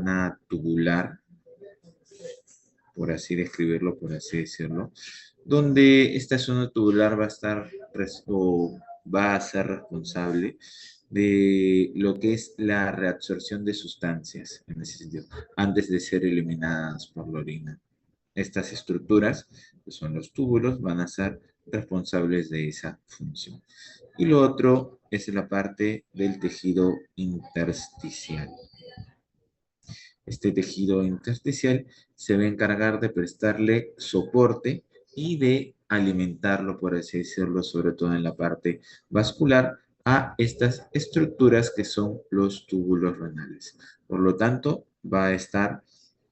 zona tubular, por así describirlo, por así decirlo, donde esta zona tubular va a estar o va a ser responsable de lo que es la reabsorción de sustancias, en ese sentido, antes de ser eliminadas por la orina. Estas estructuras, que son los túbulos, van a ser responsables de esa función. Y lo otro es la parte del tejido intersticial. Este tejido intersticial se va a encargar de prestarle soporte y de alimentarlo, por así decirlo, sobre todo en la parte vascular, a estas estructuras que son los túbulos renales. Por lo tanto, va a estar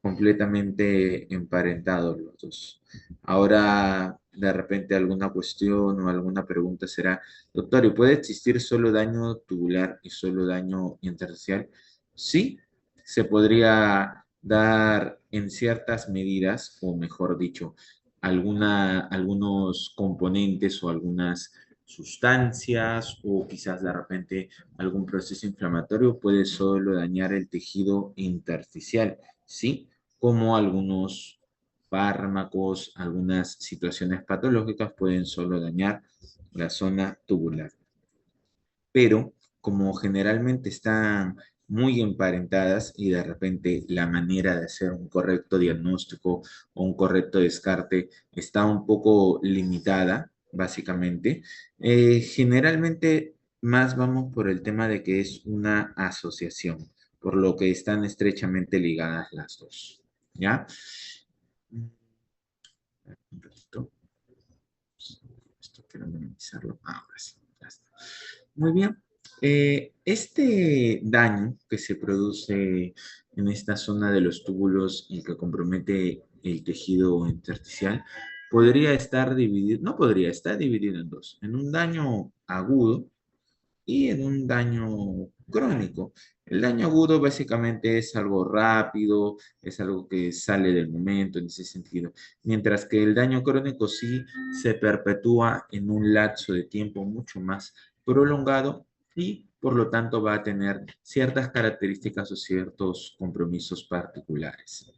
completamente emparentados los dos. Ahora, de repente, alguna cuestión o alguna pregunta será, doctor, ¿y puede existir solo daño tubular y solo daño intersticial? Sí, se podría dar en ciertas medidas, o mejor dicho, algunos componentes o algunas sustancias o quizás de repente algún proceso inflamatorio puede solo dañar el tejido intersticial, ¿sí? Como algunos fármacos, algunas situaciones patológicas pueden solo dañar la zona tubular. Pero como generalmente están muy emparentadas y de repente la manera de hacer un correcto diagnóstico o un correcto descarte está un poco limitada, básicamente, generalmente más vamos por el tema de que es una asociación, por lo que están estrechamente ligadas las dos. ¿Ya? Un ratito. Esto quiero minimizarlo. Ahora sí, ya está. Muy bien. Este daño que se produce en esta zona de los túbulos y que compromete el tejido intersticial podría estar dividido, no podría, estar dividido en dos, en un daño agudo y en un daño crónico. El daño agudo básicamente es algo rápido, es algo que sale del momento en ese sentido, mientras que el daño crónico sí se perpetúa en un lapso de tiempo mucho más prolongado y por lo tanto va a tener ciertas características o ciertos compromisos particulares.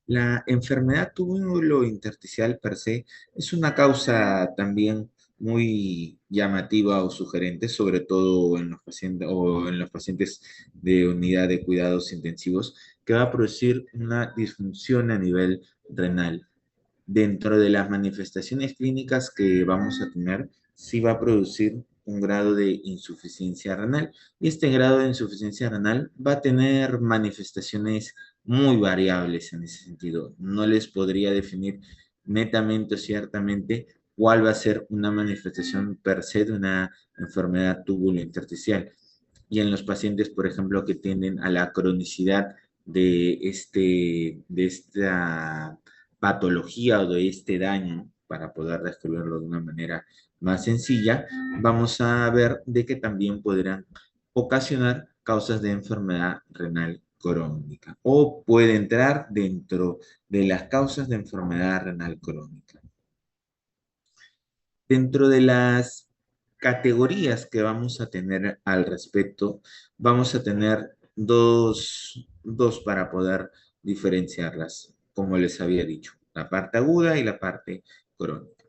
La enfermedad túbulo-intersticial per se es una causa también muy llamativa o sugerente, sobre todo en los pacientes o en los pacientes de unidad de cuidados intensivos, que va a producir una disfunción a nivel renal. Dentro de las manifestaciones clínicas que vamos a tener, sí va a producir un grado de insuficiencia renal. Y este grado de insuficiencia renal va a tener manifestaciones muy variables en ese sentido. No les podría definir netamente o ciertamente cuál va a ser una manifestación per se de una enfermedad tubulointersticial. Y en los pacientes, por ejemplo, que tienden a la cronicidad de esta patología o de este daño, para poder describirlo de una manera más sencilla, vamos a ver de que también podrán ocasionar causas de enfermedad renal crónica o puede entrar dentro de las causas de enfermedad renal crónica. Dentro de las categorías que vamos a tener al respecto, vamos a tener dos para poder diferenciarlas, como les había dicho, la parte aguda y la parte crónica.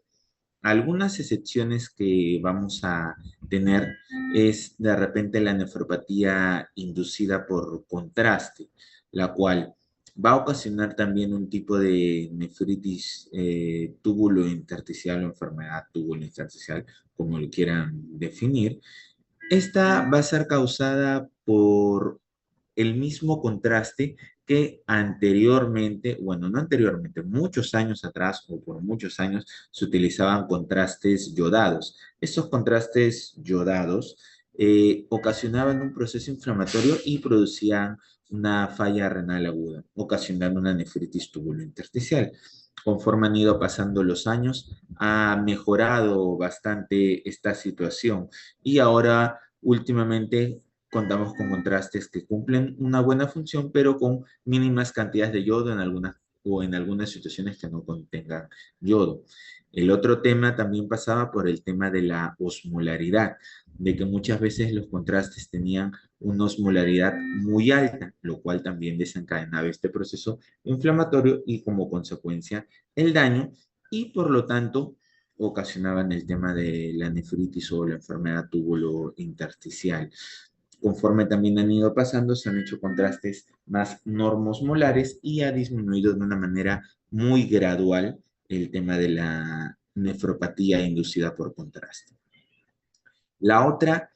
Algunas excepciones que vamos a tener es de repente la nefropatía inducida por contraste, la cual va a ocasionar también un tipo de nefritis túbulo-intersticial o enfermedad túbulo-intersticial, como lo quieran definir. Esta va a ser causada por el mismo contraste que anteriormente, bueno, no anteriormente, muchos años atrás o por muchos años se utilizaban contrastes yodados. Estos contrastes yodados ocasionaban un proceso inflamatorio y producían una falla renal aguda, ocasionando una nefritis tubulointersticial. Conforme han ido pasando los años, ha mejorado bastante esta situación y ahora últimamente contamos con contrastes que cumplen una buena función, pero con mínimas cantidades de yodo en algunas o en algunas situaciones que no contengan yodo. El otro tema también pasaba por el tema de la osmolaridad, de que muchas veces los contrastes tenían una osmolaridad muy alta, lo cual también desencadenaba este proceso inflamatorio y como consecuencia el daño y por lo tanto ocasionaban el tema de la nefritis o la enfermedad túbulo-intersticial. Conforme también han ido pasando, se han hecho contrastes más normosmolares y ha disminuido de una manera muy gradual el tema de la nefropatía inducida por contraste. La otra,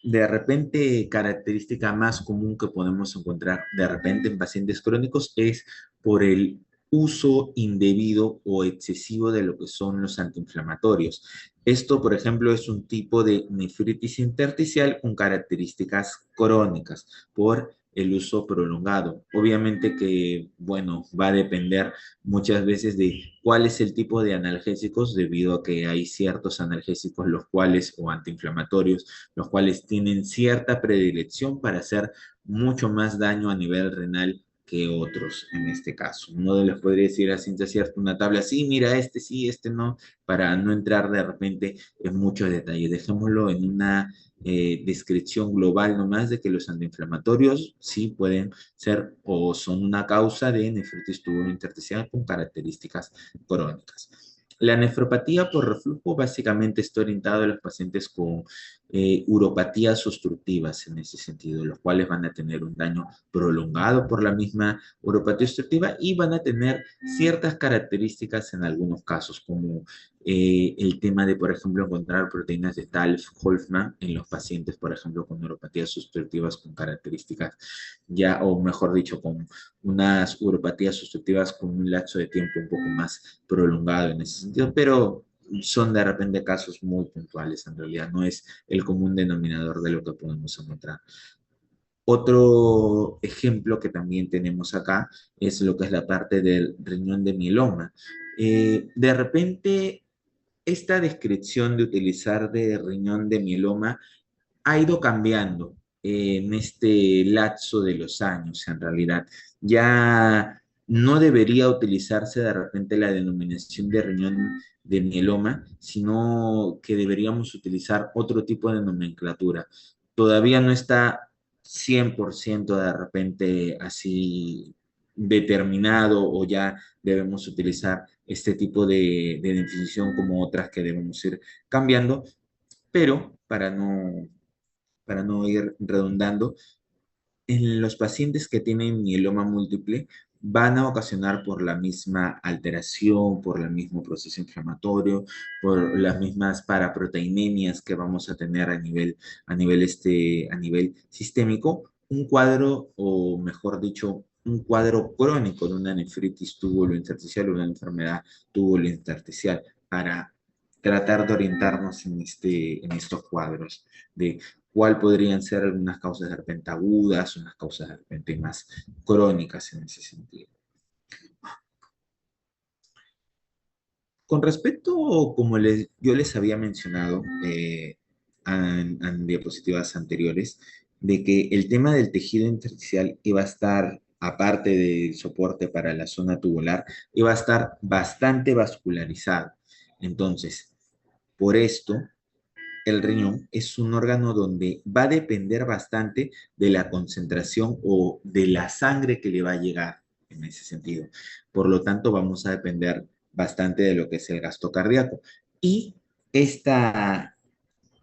de repente, característica más común que podemos encontrar de repente en pacientes crónicos es por el uso indebido o excesivo de lo que son los antiinflamatorios. Esto, por ejemplo, es un tipo de nefritis intersticial con características crónicas por el uso prolongado. Obviamente que, bueno, va a depender muchas veces de cuál es el tipo de analgésicos, debido a que hay ciertos analgésicos los cuales, o antiinflamatorios, los cuales tienen cierta predilección para hacer mucho más daño a nivel renal que otros en este caso. No les podría decir a ciencia cierta una tabla, sí, mira, este sí, este no, para no entrar de repente en muchos detalles. Dejémoslo en una descripción global nomás de que los antiinflamatorios sí pueden ser o son una causa de nefritis tubulointersticial con características crónicas. La nefropatía por reflujo básicamente está orientada a los pacientes con uropatías obstructivas en ese sentido, los cuales van a tener un daño prolongado por la misma uropatía obstructiva y van a tener ciertas características en algunos casos, como el tema de, por ejemplo, encontrar proteínas de Talf-Hoffmann en los pacientes, por ejemplo, con neuropatías obstructivas con características ya, o mejor dicho, con unas uropatías obstructivas con un lapso de tiempo un poco más prolongado en ese sentido, pero son de repente casos muy puntuales, en realidad no es el común denominador de lo que podemos encontrar. Otro ejemplo que también tenemos acá es lo que es la parte del riñón de mieloma. De repente, esta descripción de utilizar de riñón de mieloma ha ido cambiando en este lapso de los años, en realidad. Ya no debería utilizarse de repente la denominación de riñón de mieloma, sino que deberíamos utilizar otro tipo de nomenclatura. Todavía no está 100% de repente así determinado o ya debemos utilizar este tipo de definición como otras que debemos ir cambiando, pero para no ir redundando, en los pacientes que tienen mieloma múltiple van a ocasionar por la misma alteración, por el mismo proceso inflamatorio, por las mismas paraproteinemias que vamos a tener a nivel sistémico, un cuadro, o mejor dicho, un cuadro crónico de una nefritis tubulointersticial o una enfermedad tubulointersticial para tratar de orientarnos en estos cuadros de cuál podrían ser algunas causas de repente agudas, unas causas de repente más crónicas en ese sentido. Con respecto, como yo les había mencionado en diapositivas anteriores, de que el tema del tejido intersticial iba a estar, aparte del soporte para la zona tubular, iba a estar bastante vascularizado. Entonces, por esto, el riñón es un órgano donde va a depender bastante de la concentración o de la sangre que le va a llegar en ese sentido. Por lo tanto, vamos a depender bastante de lo que es el gasto cardíaco. Y este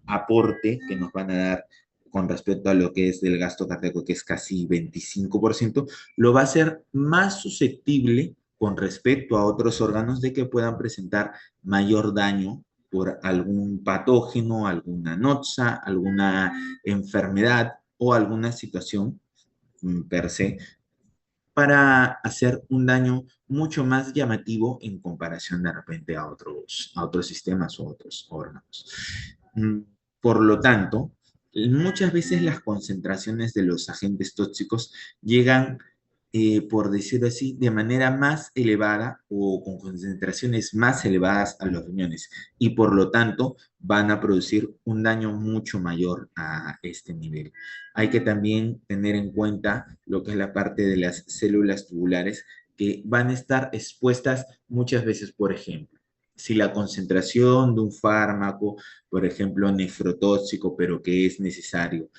aporte que nos van a dar con respecto a lo que es del gasto cardíaco, que es casi 25%, lo va a hacer más susceptible con respecto a otros órganos de que puedan presentar mayor daño por algún patógeno, alguna noxa, alguna enfermedad o alguna situación per se, para hacer un daño mucho más llamativo en comparación de repente a otros sistemas o otros órganos. Por lo tanto, muchas veces las concentraciones de los agentes tóxicos llegan, por decirlo así, de manera más elevada o con concentraciones más elevadas a los riñones y por lo tanto van a producir un daño mucho mayor a este nivel. Hay que también tener en cuenta lo que es la parte de las células tubulares, que van a estar expuestas muchas veces, por ejemplo. Si la concentración de un fármaco, por ejemplo, nefrotóxico, pero que es necesario,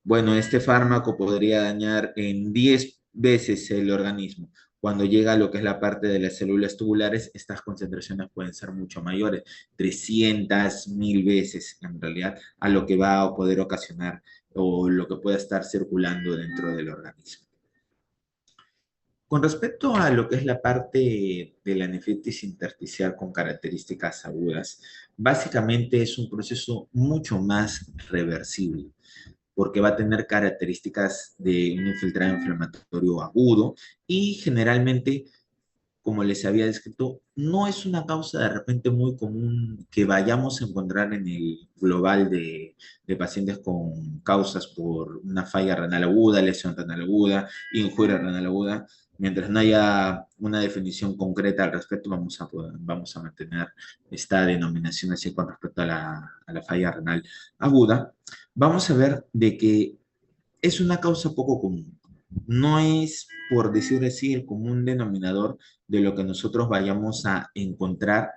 bueno, este fármaco podría dañar en 10 veces el organismo. Cuando llega a lo que es la parte de las células tubulares, estas concentraciones pueden ser mucho mayores, 300, 1000 veces en realidad, a lo que va a poder ocasionar o lo que pueda estar circulando dentro del organismo. Con respecto a lo que es la parte de la nefritis intersticial con características agudas, básicamente es un proceso mucho más reversible porque va a tener características de un infiltrado inflamatorio agudo y generalmente, como les había descrito, no es una causa de repente muy común que vayamos a encontrar en el global de pacientes con causas por una falla renal aguda, lesión renal aguda, injuria renal aguda. Mientras no haya una definición concreta al respecto, vamos a mantener esta denominación así con respecto a la falla renal aguda. Vamos a ver de que es una causa poco común. No es, por decir así, el común denominador de lo que nosotros vayamos a encontrar,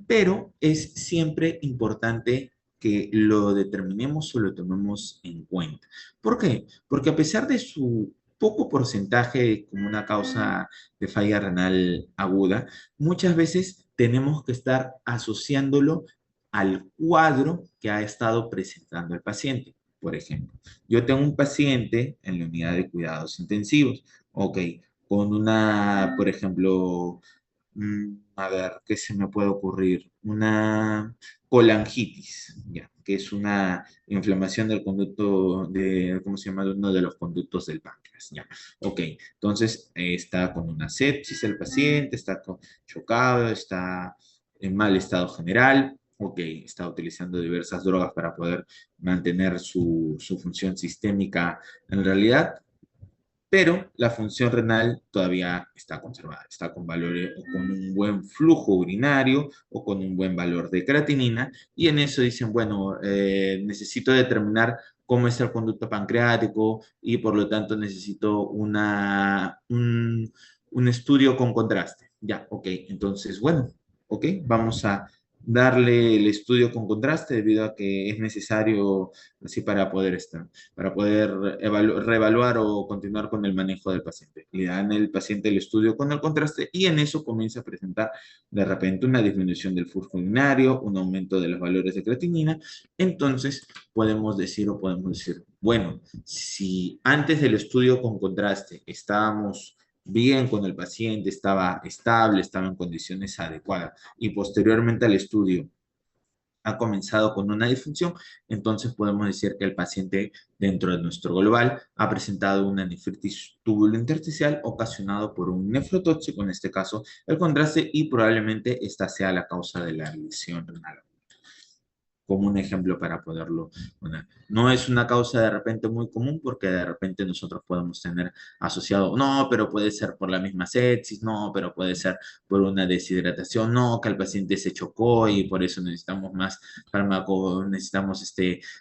pero es siempre importante que lo determinemos o lo tomemos en cuenta. ¿Por qué? Porque a pesar de su poco porcentaje como una causa de falla renal aguda, muchas veces tenemos que estar asociándolo al cuadro que ha estado presentando el paciente. Por ejemplo, yo tengo un paciente en la unidad de cuidados intensivos, ok, con una, por ejemplo, a ver, ¿qué se me puede ocurrir? Una colangitis, ya, que es una inflamación del conducto de, ¿cómo se llama? De uno de los conductos del páncreas, ya. Ok, entonces está con una sepsis el paciente, chocado, está en mal estado general, ok, está utilizando diversas drogas para poder mantener su función sistémica en realidad, pero la función renal todavía está conservada, está con valores o con un buen flujo urinario o con un buen valor de creatinina, y en eso dicen, bueno, necesito determinar cómo es el conducto pancreático y por lo tanto necesito un estudio con contraste. Ya, ok, entonces, bueno, ok, vamos a darle el estudio con contraste debido a que es necesario así para poder reevaluar o continuar con el manejo del paciente. Le dan el paciente el estudio con el contraste y en eso comienza a presentar de repente una disminución del flujo urinario, un aumento de los valores de creatinina. Entonces podemos decir, bueno, si antes del estudio con contraste estábamos bien con el paciente, estaba estable, estaba en condiciones adecuadas y posteriormente al estudio ha comenzado con una disfunción, entonces podemos decir que el paciente dentro de nuestro global ha presentado una nefritis tubulointersticial ocasionado por un nefrotóxico, en este caso el contraste, y probablemente esta sea la causa de la lesión renal, como un ejemplo para poderlo poner. No es una causa de repente muy común porque de repente nosotros podemos tener asociado, no, pero puede ser por la misma sepsis, no, pero puede ser por una deshidratación, no, que el paciente se chocó y por eso necesitamos más fármacos, necesitamos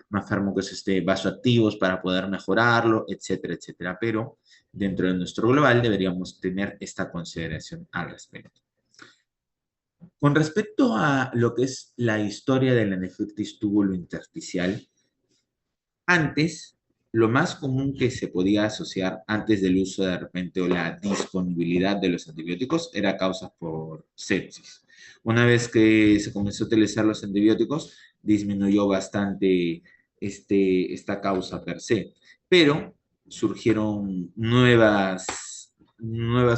más fármacos vasoactivos para poder mejorarlo, etcétera, etcétera. Pero dentro de nuestro global deberíamos tener esta consideración al respecto. Con respecto a lo que es la historia de la nefritis tubulointersticial, antes, lo más común que se podía asociar antes del uso de repente o la disponibilidad de los antibióticos era causas por sepsis. Una vez que se comenzó a utilizar los antibióticos, disminuyó bastante esta causa per se, pero surgieron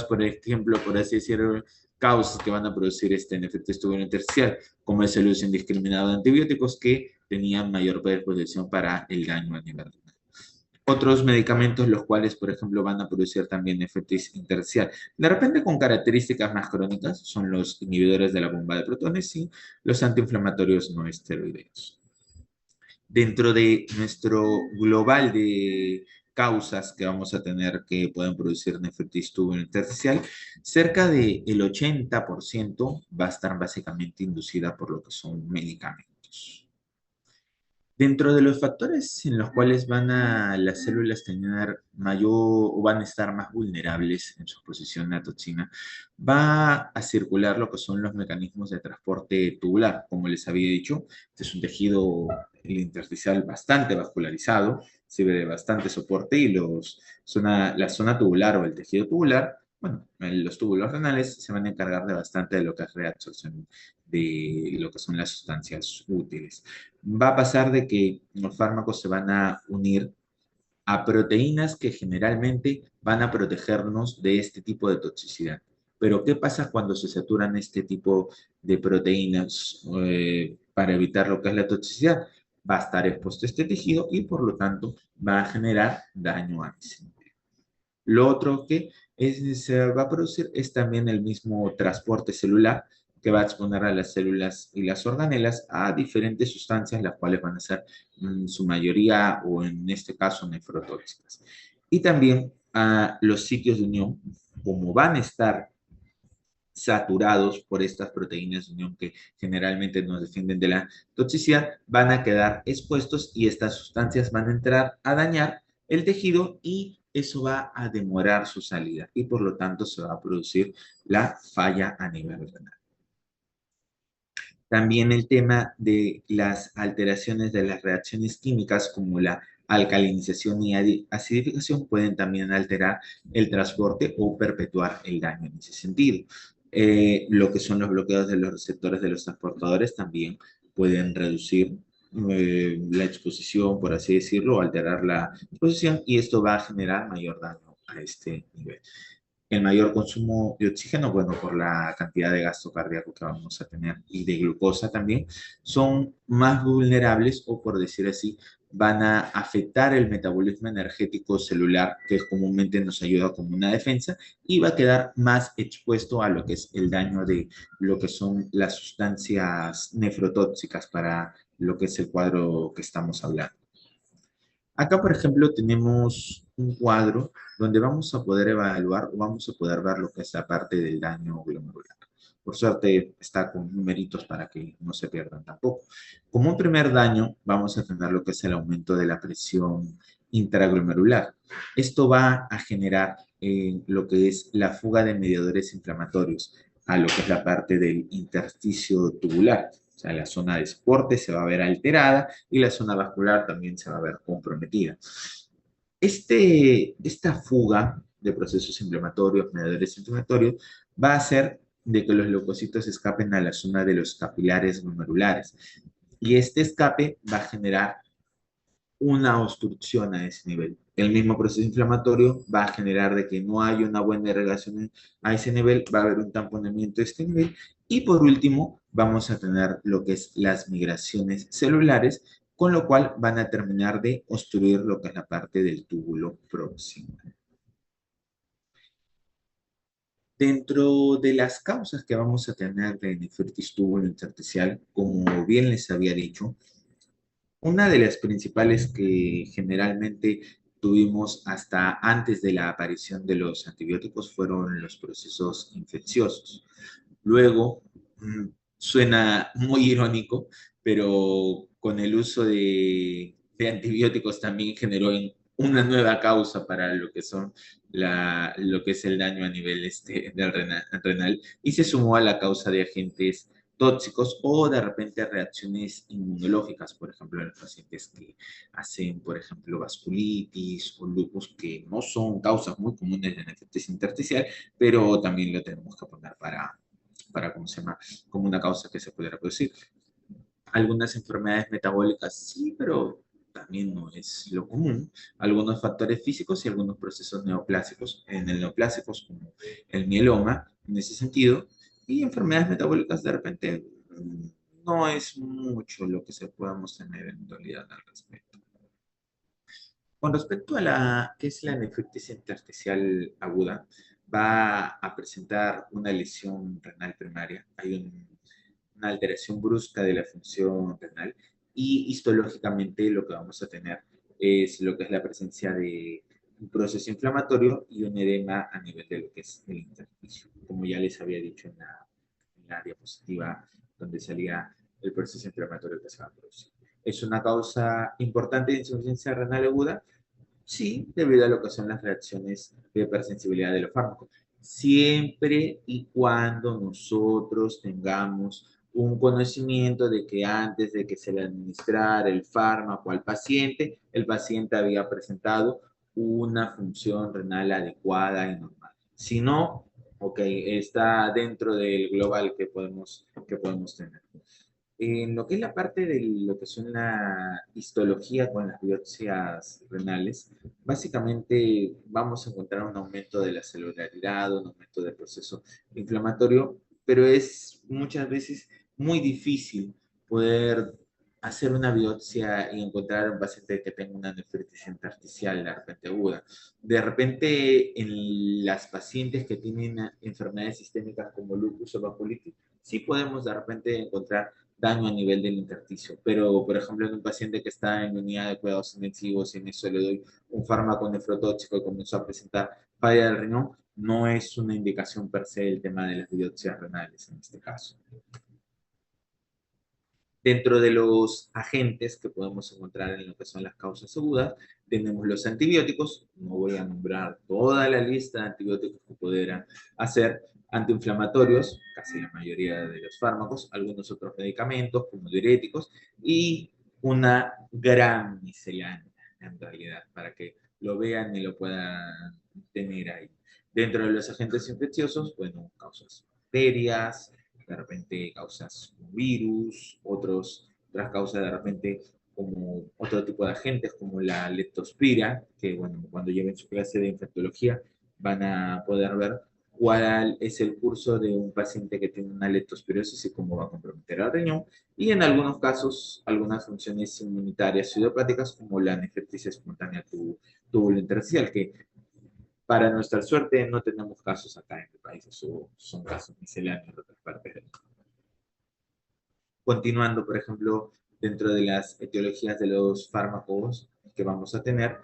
por ejemplo, por así decirlo, causas que van a producir este nefritis tubulointersticial, como es el uso indiscriminado de antibióticos que tenían mayor predisposición para el daño a nivel renal. Otros medicamentos, los cuales, por ejemplo, van a producir también nefritis intersticial. De repente, con características más crónicas, son los inhibidores de la bomba de protones y los antiinflamatorios no esteroideos. Dentro de nuestro global de causas que vamos a tener que pueden producir nefritis tubulointersticial, cerca del 80% va a estar básicamente inducida por lo que son medicamentos. Dentro de los factores en los cuales van a las células tener mayor o van a estar más vulnerables en su exposición a toxina, va a circular lo que son los mecanismos de transporte tubular. Como les había dicho, este es un tejido el intersticial bastante vascularizado, sirve de bastante soporte y la zona tubular o el tejido tubular, bueno, los túbulos renales se van a encargar de bastante de lo que es reabsorción de lo que son las sustancias útiles. Va a pasar de que los fármacos se van a unir a proteínas que generalmente van a protegernos de este tipo de toxicidad. Pero ¿qué pasa cuando se saturan este tipo de proteínas para evitar lo que es la toxicidad? Va a estar expuesto este tejido y por lo tanto va a generar daño a ese. Lo otro que se va a producir es también el mismo transporte celular que va a exponer a las células y las organelas a diferentes sustancias, las cuales van a ser en su mayoría o en este caso nefrotóxicas. Y también a los sitios de unión, como van a estar saturados por estas proteínas de unión que generalmente nos defienden de la toxicidad, van a quedar expuestos y estas sustancias van a entrar a dañar el tejido y eso va a demorar su salida y por lo tanto se va a producir la falla a nivel renal. También el tema de las alteraciones de las reacciones químicas como la alcalinización y acidificación pueden también alterar el transporte o perpetuar el daño en ese sentido. Lo que son los bloqueos de los receptores de los transportadores también pueden reducir la exposición, por así decirlo, o alterar la exposición y esto va a generar mayor daño a este nivel. El mayor consumo de oxígeno, bueno, por la cantidad de gasto cardíaco que vamos a tener y de glucosa también, son más vulnerables o por decir así, van a afectar el metabolismo energético celular que comúnmente nos ayuda como una defensa y va a quedar más expuesto a lo que es el daño de lo que son las sustancias nefrotóxicas para lo que es el cuadro que estamos hablando. Acá, por ejemplo, tenemos un cuadro donde vamos a poder evaluar o vamos a poder ver lo que es la parte del daño glomerular. Por suerte está con numeritos para que no se pierdan tampoco. Como un primer daño, vamos a tener lo que es el aumento de la presión intraglomerular. Esto va a generar lo que es la fuga de mediadores inflamatorios a lo que es la parte del intersticio tubular. O sea, la zona de soporte se va a ver alterada y la zona vascular también se va a ver comprometida. Esta fuga de procesos inflamatorios, mediadores inflamatorios, va a hacer de que los leucocitos escapen a la zona de los capilares glomerulares. Y este escape va a generar una obstrucción a ese nivel. El mismo proceso inflamatorio va a generar de que no haya una buena relación a ese nivel, va a haber un tamponamiento de este nivel y por último vamos a tener lo que es las migraciones celulares, con lo cual van a terminar de obstruir lo que es la parte del túbulo proximal. Dentro de las causas que vamos a tener de nefritis túbulo intersticial, como bien les había dicho, una de las principales que generalmente tuvimos hasta antes de la aparición de los antibióticos fueron los procesos infecciosos. Luego, suena muy irónico, pero con el uso de antibióticos también generó una nueva causa para lo que son lo que es el daño a nivel del renal y se sumó a la causa de agentes tóxicos o de repente reacciones inmunológicas, por ejemplo, en los pacientes que hacen, por ejemplo, vasculitis o lupus, que no son causas muy comunes de nefritis intersticial, pero también lo tenemos que poner ¿cómo se llama? Como una causa que se pudiera producir. Algunas enfermedades metabólicas sí, pero también no es lo común. Algunos factores físicos y algunos procesos neoplásicos, en el neoplásicos como el mieloma, en ese sentido, y enfermedades metabólicas de repente no es mucho lo que se podamos tener en realidad al respecto. Con respecto a que es la nefritis intersticial aguda, va a presentar una lesión renal primaria. Hay una alteración brusca de la función renal y histológicamente lo que vamos a tener es lo que es la presencia de un proceso inflamatorio y un edema a nivel de lo que es el intersticio, como ya les había dicho en la diapositiva donde salía el proceso inflamatorio que se va a producir. ¿Es una causa importante de insuficiencia renal aguda? Sí, debido a lo que son las reacciones de hipersensibilidad de los fármacos. Siempre y cuando nosotros tengamos un conocimiento de que antes de que se le administrara el fármaco al paciente, el paciente había presentado una función renal adecuada y normal. Si no, ok, está dentro del global que podemos tener. En lo que es la parte de lo que son la histología con las biopsias renales, básicamente vamos a encontrar un aumento de la celularidad, un aumento del proceso inflamatorio, pero es muchas veces muy difícil poder hacer una biopsia y encontrar un paciente que tenga una nefritis intersticial de repente aguda. De repente, en las pacientes que tienen enfermedades sistémicas como lupus o vasculitis, sí podemos de repente encontrar daño a nivel del intersticio. Pero, por ejemplo, en un paciente que está en unidad de cuidados intensivos y en eso le doy un fármaco nefrotóxico y comenzó a presentar falla del riñón, no es una indicación per se el tema de las biopsias renales en este caso. Dentro de los agentes que podemos encontrar en lo que son las causas agudas, tenemos los antibióticos. No voy a nombrar toda la lista de antibióticos que pudieran hacer, antiinflamatorios, casi la mayoría de los fármacos, algunos otros medicamentos como diuréticos y una gran miscelánea en realidad para que lo vean y lo puedan tener ahí. Dentro de los agentes infecciosos, bueno, causas bacterias, de repente causas como virus, otras causas de repente como otro tipo de agentes como la leptospira, que bueno, cuando lleven su clase de infectología van a poder ver cuál es el curso de un paciente que tiene una leptospirosis y cómo va a comprometer al riñón, y en algunos casos algunas funciones inmunitarias idiopáticas como la nefritis espontánea tubulointersticial, que para nuestra suerte no tenemos casos acá en el país, eso son casos misceláneos de otras partes del mundo. Continuando, por ejemplo, dentro de las etiologías de los fármacos que vamos a tener,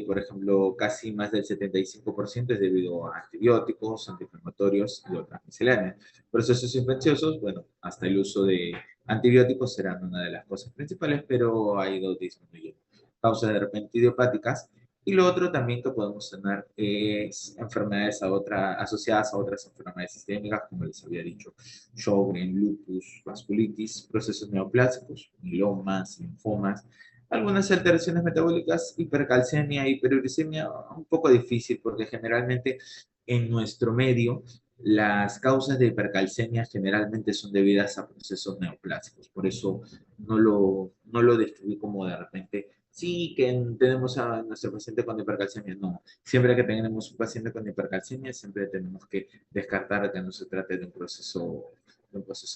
por ejemplo, casi más del 75% es debido a antibióticos, antiinflamatorios y otras misceláneas. Procesos infecciosos, bueno, hasta el uso de antibióticos serán una de las cosas principales, pero ha ido disminuyendo. Causas de repente idiopáticas. Y lo otro también que podemos tener es enfermedades asociadas a otras enfermedades sistémicas, como les había dicho, Sjögren, lupus, vasculitis, procesos neoplásicos, mielomas, linfomas, algunas alteraciones metabólicas, hipercalcemia, hiperuricemia, un poco difícil porque generalmente en nuestro medio las causas de hipercalcemia generalmente son debidas a procesos neoplásicos, por eso no lo describí como de repente, sí, que tenemos a nuestro paciente con hipercalcemia, no. Siempre que tenemos un paciente con hipercalcemia, siempre tenemos que descartar que no se trate de un proceso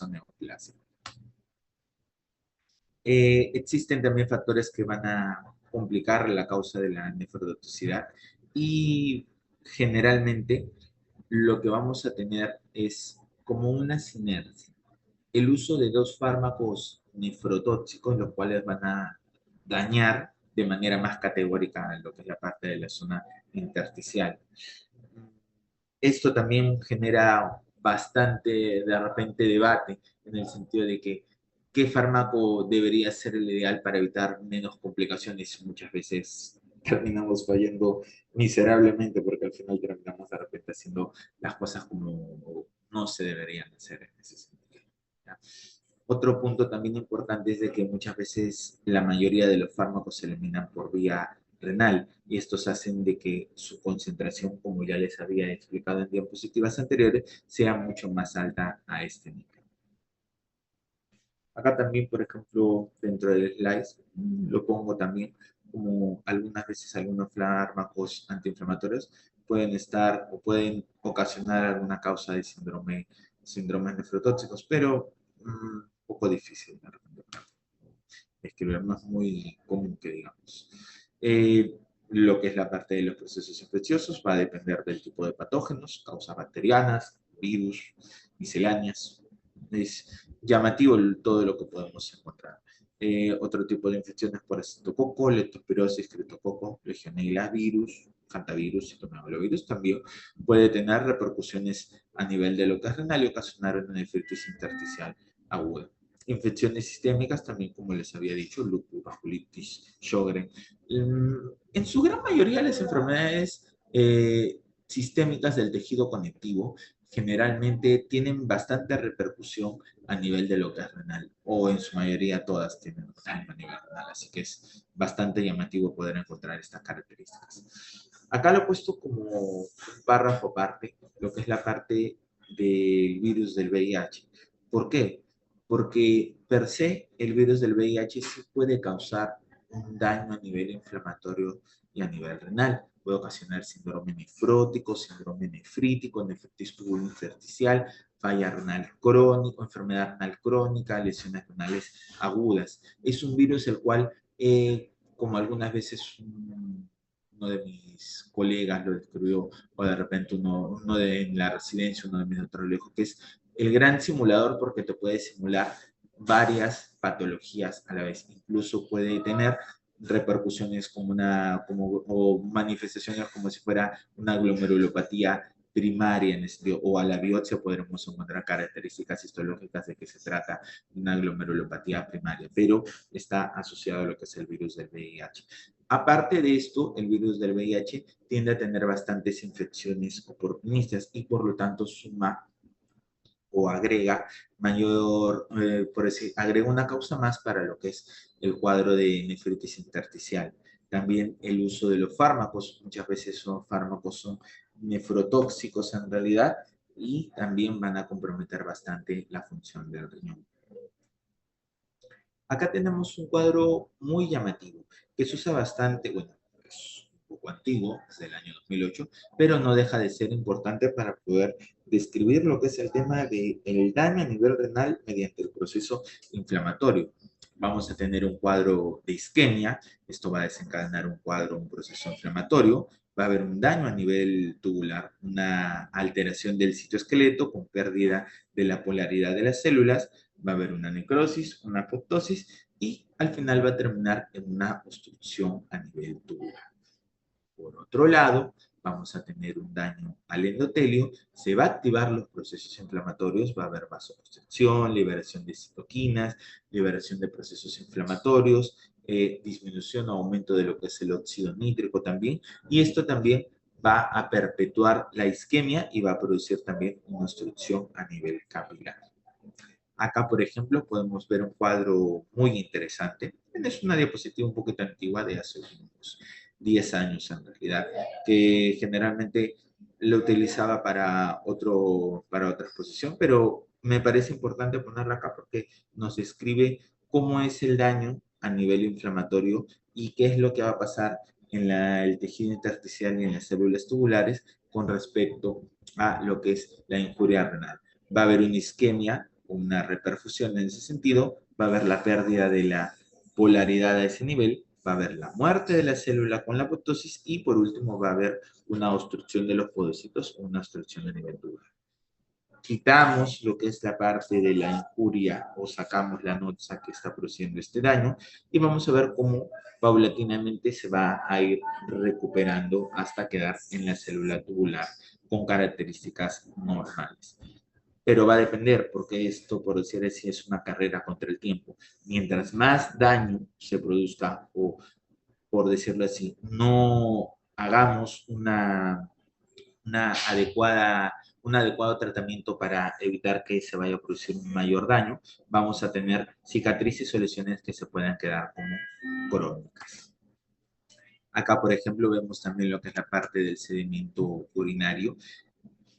neoplásico. Existen también factores que van a complicar la causa de la nefrotoxicidad y generalmente lo que vamos a tener es como una sinergia. El uso de dos fármacos nefrotóxicos, los cuales van a dañar de manera más categórica lo que es la parte de la zona intersticial. Esto también genera bastante, de repente, debate en el sentido de que qué fármaco debería ser el ideal para evitar menos complicaciones. Muchas veces terminamos fallando miserablemente porque al final terminamos de repente haciendo las cosas como no se deberían hacer en ese sentido. ¿Ya? Otro punto también importante es de que muchas veces la mayoría de los fármacos se eliminan por vía renal y estos hacen de que su concentración, como ya les había explicado en diapositivas anteriores, sea mucho más alta a este nivel. Acá también, por ejemplo, dentro del slides, lo pongo también como algunas veces algunos fármacos antiinflamatorios pueden estar o pueden ocasionar alguna causa de síndromes nefrotóxicos, pero poco difícil de escribir, no es muy común que digamos. Lo que es la parte de los procesos infecciosos va a depender del tipo de patógenos, causas bacterianas, virus, misceláneas. Es llamativo todo lo que podemos encontrar. Otro tipo de infecciones por estreptococo, leptospirosis, criptococo, legionela virus, hantavirus, citomegalovirus también puede tener repercusiones a nivel de lo que es renal y ocasionar una nefritis intersticial aguda. infecciones sistémicas, también como les había dicho, lupus, vasculitis, Sjögren. En su gran mayoría las enfermedades sistémicas del tejido conectivo generalmente tienen bastante repercusión a nivel de lo que es renal, o en su mayoría todas tienen daño a nivel renal, así que es bastante llamativo poder encontrar estas características. Acá lo he puesto como un párrafo aparte, lo que es la parte del virus del VIH. ¿Por qué? Porque per se el virus del VIH sí puede causar un daño a nivel inflamatorio y a nivel renal. Puede ocasionar síndrome nefrótico, síndrome nefrítico, nefritis intersticial, falla renal crónica, enfermedad renal crónica, lesiones renales agudas. Es un virus el cual, como algunas veces uno de mis colegas lo describió, o de repente uno de en la residencia, uno de mis neurólogos, que es el gran simulador porque te puede simular varias patologías a la vez. Incluso puede tener repercusiones o manifestaciones como si fuera una glomerulopatía primaria en este, o a la biopsia podremos encontrar características histológicas de que se trata de una glomerulopatía primaria, pero está asociado a lo que es el virus del VIH. Aparte de esto, el virus del VIH tiende a tener bastantes infecciones oportunistas y por lo tanto suma o agrega mayor, por decir, agrega una causa más para lo que es el cuadro de nefritis intersticial. También el uso de los fármacos, muchas veces son fármacos son nefrotóxicos en realidad y también van a comprometer bastante la función del riñón. Acá tenemos un cuadro muy llamativo que se usa bastante, bueno, es un poco antiguo, es del año 2008, pero no deja de ser importante para poder describir lo que es el tema del daño a nivel renal mediante el proceso inflamatorio. Vamos a tener un cuadro de isquemia, esto va a desencadenar un cuadro, un proceso inflamatorio, va a haber un daño a nivel tubular, una alteración del citoesqueleto con pérdida de la polaridad de las células, va a haber una necrosis, una apoptosis y al final va a terminar en una obstrucción a nivel tubular. Por otro lado, vamos a tener un daño al endotelio, se va a activar los procesos inflamatorios, va a haber vasoconstricción, liberación de citoquinas, liberación de procesos inflamatorios, disminución o aumento de lo que es el óxido nítrico también, y esto también va a perpetuar la isquemia y va a producir también una obstrucción a nivel capilar. Acá, por ejemplo, podemos ver un cuadro muy interesante. Es una diapositiva un poquito antigua de hace unos 10 años en realidad, que generalmente lo utilizaba para otra exposición, pero me parece importante ponerla acá porque nos describe cómo es el daño a nivel inflamatorio y qué es lo que va a pasar en el tejido intersticial y en las células tubulares con respecto a lo que es la injuria renal. Va a haber una isquemia, una reperfusión en ese sentido, va a haber la pérdida de la polaridad a ese nivel, va a haber la muerte de la célula con la apoptosis y por último va a haber una obstrucción de los podocitos o una obstrucción de nivel tubular. Quitamos lo que es la parte de la injuria o sacamos la noxa que está produciendo este daño y vamos a ver cómo paulatinamente se va a ir recuperando hasta quedar en la célula tubular con características normales. Pero va a depender, porque esto, por decir así, es una carrera contra el tiempo. Mientras más daño se produzca, o por decirlo así, no hagamos un adecuado tratamiento para evitar que se vaya a producir un mayor daño, vamos a tener cicatrices o lesiones que se puedan quedar como crónicas. Acá, por ejemplo, vemos también lo que es la parte del sedimento urinario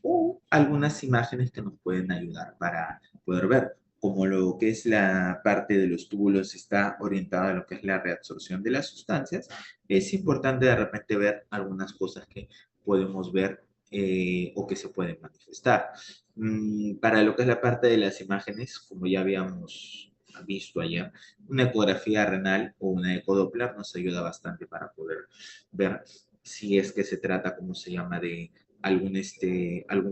o algunas imágenes que nos pueden ayudar para poder ver. Como lo que es la parte de los túbulos está orientada a lo que es la reabsorción de las sustancias, es importante de repente ver algunas cosas que podemos ver o que se pueden manifestar. Para lo que es la parte de las imágenes, como ya habíamos visto ayer, una ecografía renal o una ecodoppler nos ayuda bastante para poder ver si es que se trata, como se llama, de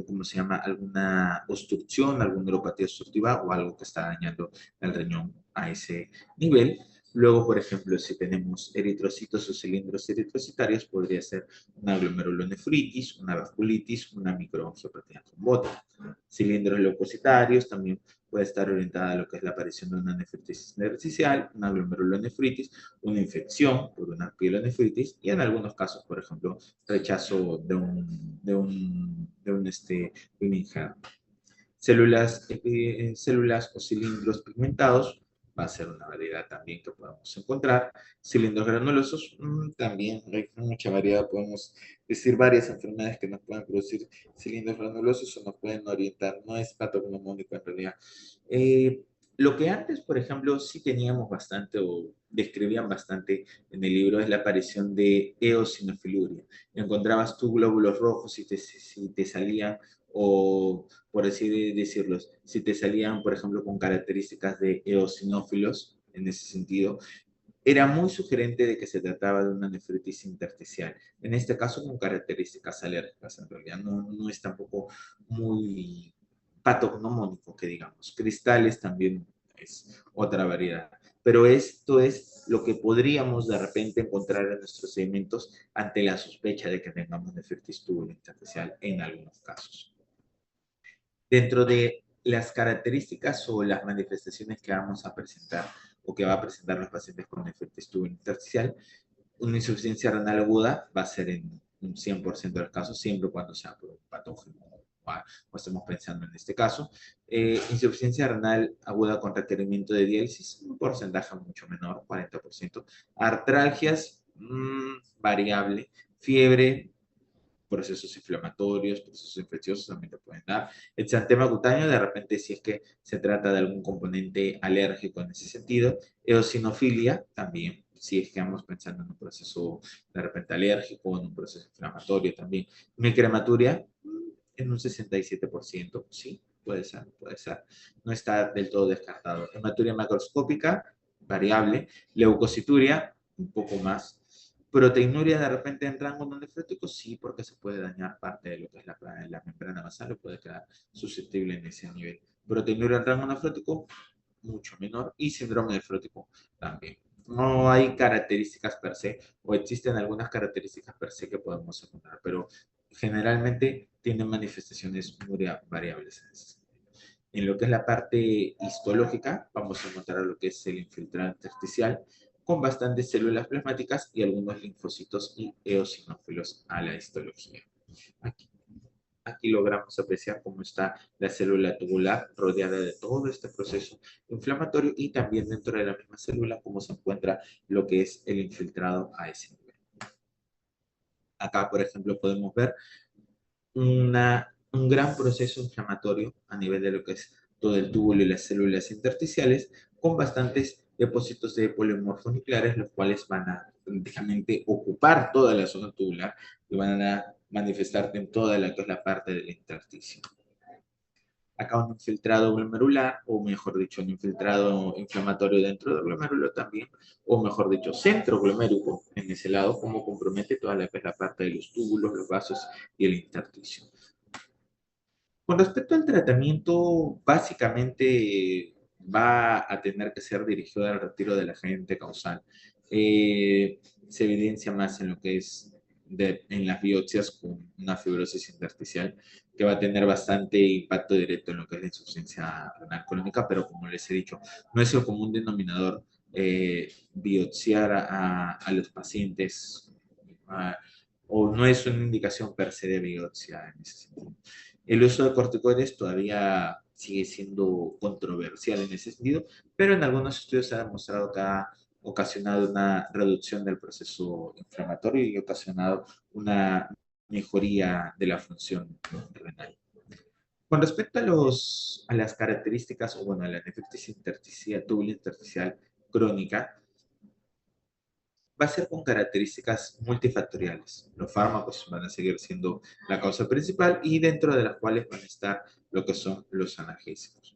¿cómo se llama? Alguna obstrucción, alguna neuropatía obstructiva o algo que está dañando el riñón a ese nivel. Luego, por ejemplo, si tenemos eritrocitos o cilindros eritrocitarios, podría ser una glomerulonefritis, una vasculitis, una microangiopatía trombótica. Cilindros leucocitarios también puede estar orientada a lo que es la aparición de una nefritis intersticial, una glomerulonefritis, una infección por una pielonefritis y en algunos casos, por ejemplo, rechazo de un injerto. Células o cilindros pigmentados, va a ser una variedad también que podemos encontrar. Cilindros granulosos, también hay mucha variedad, podemos decir varias enfermedades que nos pueden producir cilindros granulosos o nos pueden orientar, no es patognomónico en realidad. Eh, lo que antes, por ejemplo, sí teníamos bastante o describían bastante en el libro es la aparición de eosinofiluria. Encontrabas tú glóbulos rojos si te salían o por así decirlo, si te salían, por ejemplo, con características de eosinófilos, en ese sentido, era muy sugerente de que se trataba de una nefritis intersticial. En este caso, con características alérgicas, en realidad no es tampoco muy patognomónico, que digamos. Cristales también es otra variedad. Pero esto es lo que podríamos de repente encontrar en nuestros sedimentos ante la sospecha de que tengamos nefritis tubular intersticial en algunos casos. Dentro de las características o las manifestaciones que vamos a presentar o que va a presentar los pacientes con nefritis tubular intersticial, una insuficiencia renal aguda va a ser en un 100% de los casos, siempre cuando sea por un patógeno o estemos pensando en este caso. Insuficiencia renal aguda con requerimiento de diálisis, un porcentaje mucho menor, 40%. Artralgias, variable. Fiebre, procesos inflamatorios, procesos infecciosos también te pueden dar. El exantema cutáneo, de repente, si es que se trata de algún componente alérgico en ese sentido. Eosinofilia, también, si es que vamos pensando en un proceso de repente alérgico, en un proceso inflamatorio también. Micrematuria, en un 67%, sí, puede ser, puede ser. No está del todo descartado. Hematuria macroscópica, variable. Leucocituria, un poco más. Proteinuria de repente en rango no nefrótico, sí, porque se puede dañar parte de lo que es la membrana basal, o puede quedar susceptible en ese nivel. Proteinuria en rango nefrótico, mucho menor, y síndrome nefrótico también. No hay características per se, o existen algunas características per se que podemos encontrar, pero generalmente tienen manifestaciones muy variables en ese sentido. En lo que es la parte histológica, vamos a encontrar lo que es el infiltrado intersticial, con bastantes células plasmáticas y algunos linfocitos y eosinófilos a la histología. Aquí, aquí logramos apreciar cómo está la célula tubular rodeada de todo este proceso inflamatorio y también dentro de la misma célula cómo se encuentra lo que es el infiltrado a ese nivel. Acá, por ejemplo, podemos ver un gran proceso inflamatorio a nivel de lo que es todo el túbulo y las células intersticiales, con bastantes depósitos de polimorfos nucleares, los cuales van a prácticamente ocupar toda la zona tubular y van a manifestarte en toda la que es la parte del intersticio. Acá un infiltrado glomerular, o mejor dicho, un infiltrado inflamatorio dentro del glomérulo también, o mejor dicho, centro glomérico en ese lado, como compromete toda la parte de los túbulos, los vasos y el intersticio. Con respecto al tratamiento, básicamente va a tener que ser dirigido al retiro del agente causal. Se evidencia más en lo que es en las biopsias con una fibrosis intersticial, que va a tener bastante impacto directo en lo que es la insuficiencia renal crónica, pero como les he dicho, no es el común denominador biopsiar a los pacientes, o no es una indicación per se de biopsia en ese sentido. El uso de corticoides todavía sigue siendo controversial en ese sentido, pero en algunos estudios se ha demostrado que ha ocasionado una reducción del proceso inflamatorio y ocasionado una mejoría de la función renal. Con respecto a las características, o bueno, a la nefritis intersticial, tubular intersticial crónica, va a ser con características multifactoriales. Los fármacos van a seguir siendo la causa principal y dentro de las cuales van a estar lo que son los analgésicos.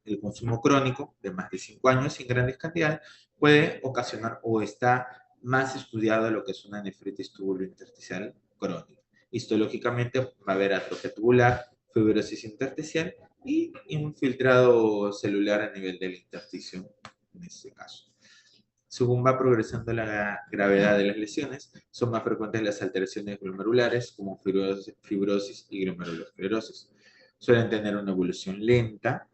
El consumo crónico de más de 5 años en grandes cantidades puede ocasionar o está más estudiado lo que es una nefritis tubulointersticial crónica. Histológicamente va a haber atrofia tubular, fibrosis intersticial y un filtrado celular a nivel del intersticio en este caso. Según va progresando la gravedad de las lesiones, son más frecuentes las alteraciones glomerulares como fibrosis y glomerulosclerosis. Suelen tener una evolución lenta,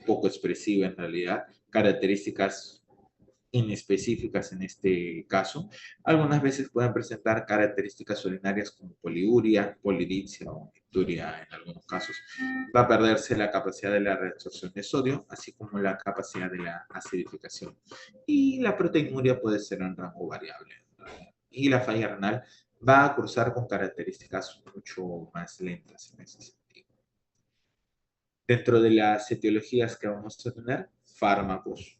poco expresiva en realidad, características inespecíficas en este caso. Algunas veces pueden presentar características urinarias como poliuria, polidipsia o micturia en algunos casos. Va a perderse la capacidad de la reabsorción de sodio, así como la capacidad de la acidificación. Y la proteinuria puede ser en rango variable. Y la falla renal va a cursar con características mucho más lentas en ese sentido. Dentro de las etiologías que vamos a tener, fármacos,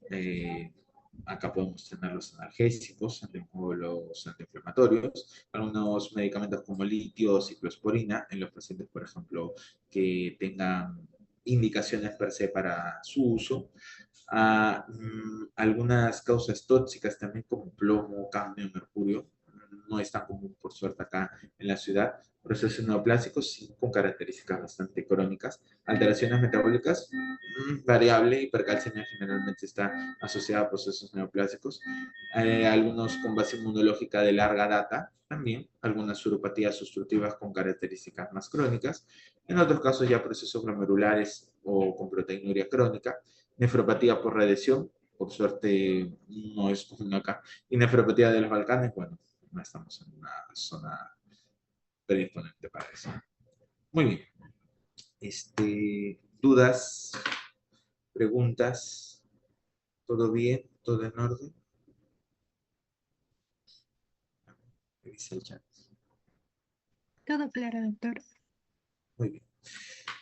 acá podemos tener los analgésicos, los antiinflamatorios, algunos medicamentos como litio, ciclosporina, en los pacientes, por ejemplo, que tengan indicaciones per se para su uso. Algunas causas tóxicas también como plomo, cadmio, mercurio, no es tan común por suerte acá en la ciudad. Procesos neoplásicos sí, con características bastante crónicas. Alteraciones metabólicas, variable, hipercalcemia generalmente está asociada a procesos neoplásicos. Algunos con base inmunológica de larga data, también algunas uropatías obstructivas con características más crónicas. En otros casos ya procesos glomerulares o con proteinuria crónica. Nefropatía por radiación, por suerte no es común acá. Y nefropatía de los Balcanes, bueno, no estamos en una zona predisponente para eso. Muy bien. ¿Dudas? ¿Preguntas? ¿Todo bien? ¿Todo en orden? ¿Qué dice el chat? Todo claro, doctor. Muy bien.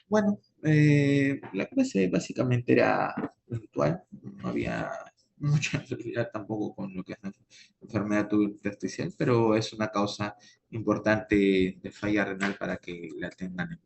Bueno, la clase básicamente era virtual, no había mucha realidad tampoco con lo que es la enfermedad tuberculosis, pero es una causa importante de falla renal para que la tengan en cuenta.